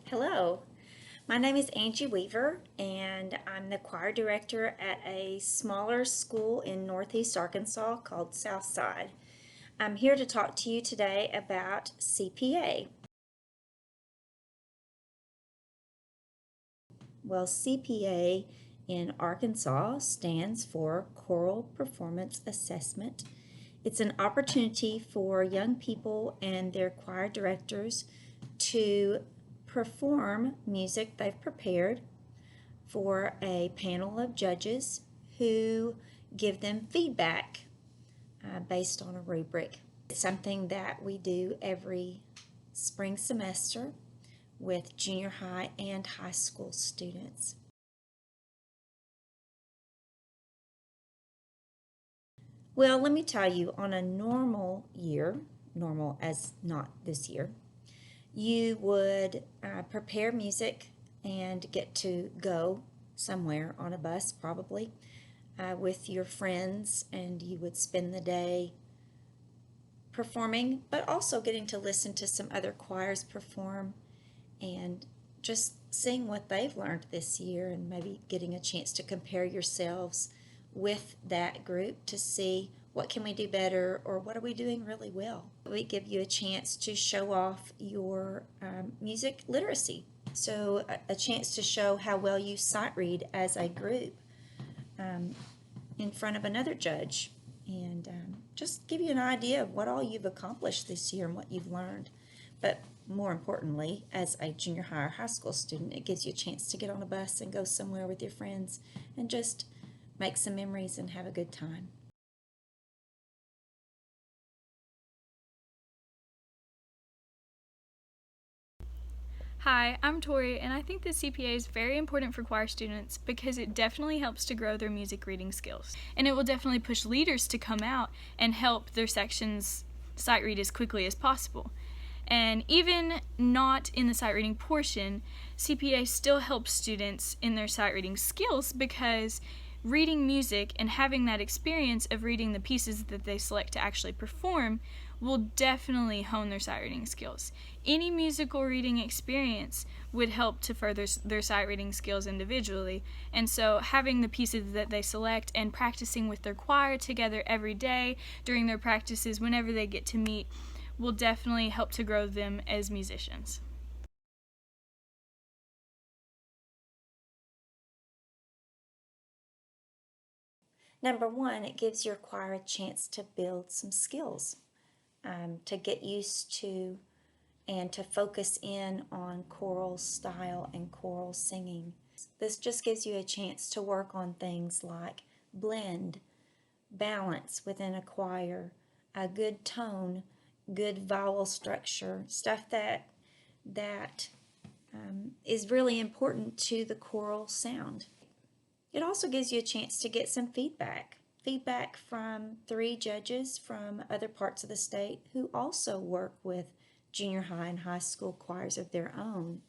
Hello, my name is Angie Weaver, and I'm the choir director at a smaller school in Northeast Arkansas called Southside. I'm here to talk to you today about CPA. Well, CPA in Arkansas stands for Choral Performance Assessment. It's an opportunity for young people and their choir directors to perform music they've prepared for a panel of judges who give them feedback based on a rubric. It's something that we do every spring semester with junior high and high school students. Well, let me tell you, on a normal year, normal as not this year, you would prepare music and get to go somewhere on a bus, probably, with your friends, and you would spend the day performing, but also getting to listen to some other choirs perform and just seeing what they've learned this year and maybe getting a chance to compare yourselves with that group to see what can we do better or what are we doing really well. We give you a chance to show off your music literacy. So a chance to show how well you sight read as a group in front of another judge and just give you an idea of what all you've accomplished this year and what you've learned. But more importantly, as a junior high or high school student, it gives you a chance to get on a bus and go somewhere with your friends and just make some memories and have a good time. Hi, I'm Tori, and I think that CPA is very important for choir students because it definitely helps to grow their music reading skills. And it will definitely push leaders to come out and help their sections sight read as quickly as possible. And even not in the sight reading portion, CPA still helps students in their sight reading skills because reading music and having that experience of reading the pieces that they select to actually perform will definitely hone their sight reading skills. Any musical reading experience would help to further their sight reading skills individually, and so having the pieces that they select and practicing with their choir together every day during their practices whenever they get to meet will definitely help to grow them as musicians. Number one, it gives your choir a chance to build some skills, to get used to and to focus in on choral style and choral singing. This just gives you a chance to work on things like blend, balance within a choir, a good tone, good vowel structure, stuff that is really important to the choral sound. It also gives you a chance to get some feedback from 3 judges from other parts of the state who also work with junior high and high school choirs of their own.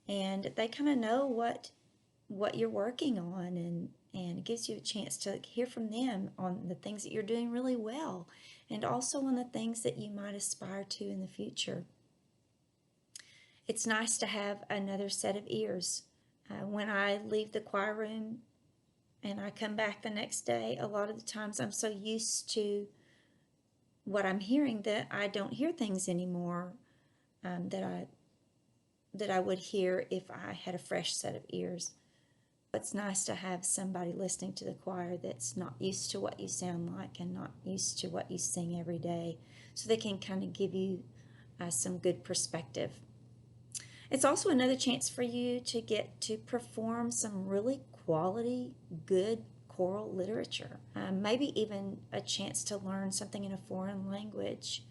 And they kind of know what you're working on, and it gives you a chance to hear from them on the things that you're doing really well and also on the things that you might aspire to in the future. It's nice to have another set of ears. When I leave the choir room and I come back the next day, a lot of the times I'm so used to what I'm hearing that I don't hear things anymore that I would hear if I had a fresh set of ears. It's nice to have somebody listening to the choir that's not used to what you sound like and not used to what you sing every day, so they can kind of give you some good perspective. It's also another chance for you to get to perform some really quality, good choral literature. Maybe even a chance to learn something in a foreign language.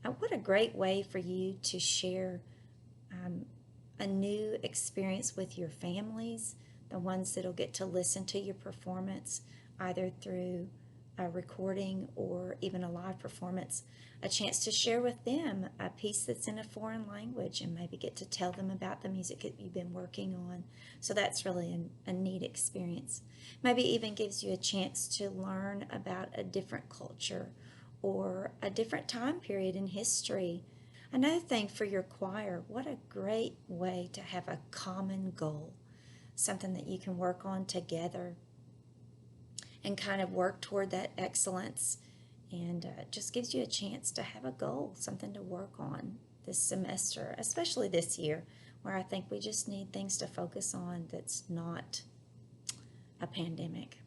What a great way for you to share a new experience with your families, the ones that'll get to listen to your performance either through a recording or even a live performance, a chance to share with them a piece that's in a foreign language and maybe get to tell them about the music that you've been working on. So that's really a neat experience. Maybe even gives you a chance to learn about a different culture or a different time period in history. Another thing for your choir, what a great way to have a common goal, something that you can work on together and kind of work toward that excellence. And just gives you a chance to have a goal, something to work on this semester, especially this year, where I think we just need things to focus on that's not a pandemic.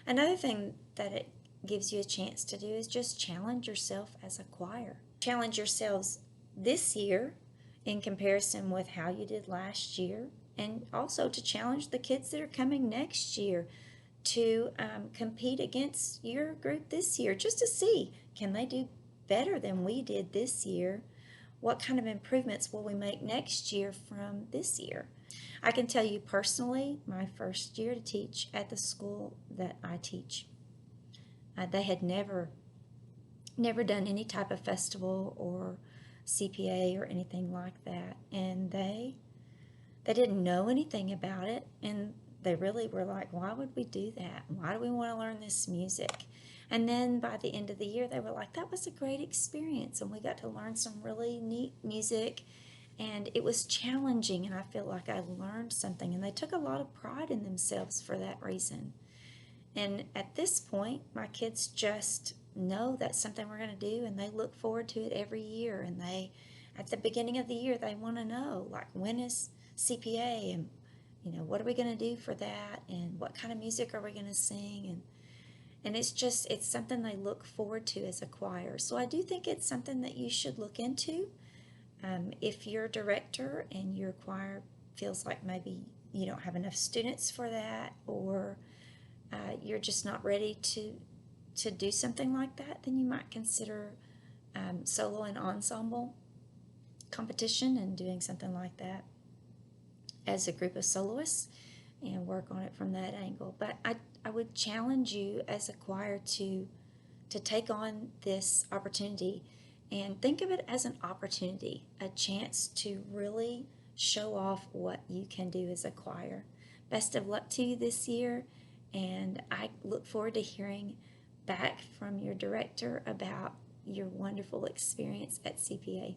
Another thing that it gives you a chance to do is just challenge yourself as a choir. Challenge yourselves this year in comparison with how you did last year, and also to challenge the kids that are coming next year to compete against your group this year, just to see, can they do better than we did this year? What kind of improvements will we make next year from this year? I can tell you personally, my first year to teach at the school that I teach, they had never done any type of festival or CPA or anything like that, and they didn't know anything about it, and they really were like, why would we do that? Why do we want to learn this music? And then by the end of the year, they were like, that was a great experience, and we got to learn some really neat music, and it was challenging, and I feel like I learned something, and they took a lot of pride in themselves for that reason. And at this point, my kids just know that's something we're going to do, and they look forward to it every year. And they, at the beginning of the year, they want to know, like, when is CPA, and what are we going to do for that, and what kind of music are we going to sing, and it's something they look forward to as a choir. So I do think it's something that you should look into. If you're a director and your choir feels like maybe you don't have enough students for that, or you're just not ready to do something like that, then you might consider solo and ensemble competition and doing something like that as a group of soloists and work on it from that angle. But I would challenge you as a choir to take on this opportunity and think of it as an opportunity, a chance to really show off what you can do as a choir. Best of luck to you this year, and I look forward to hearing back from your director about your wonderful experience at CPA.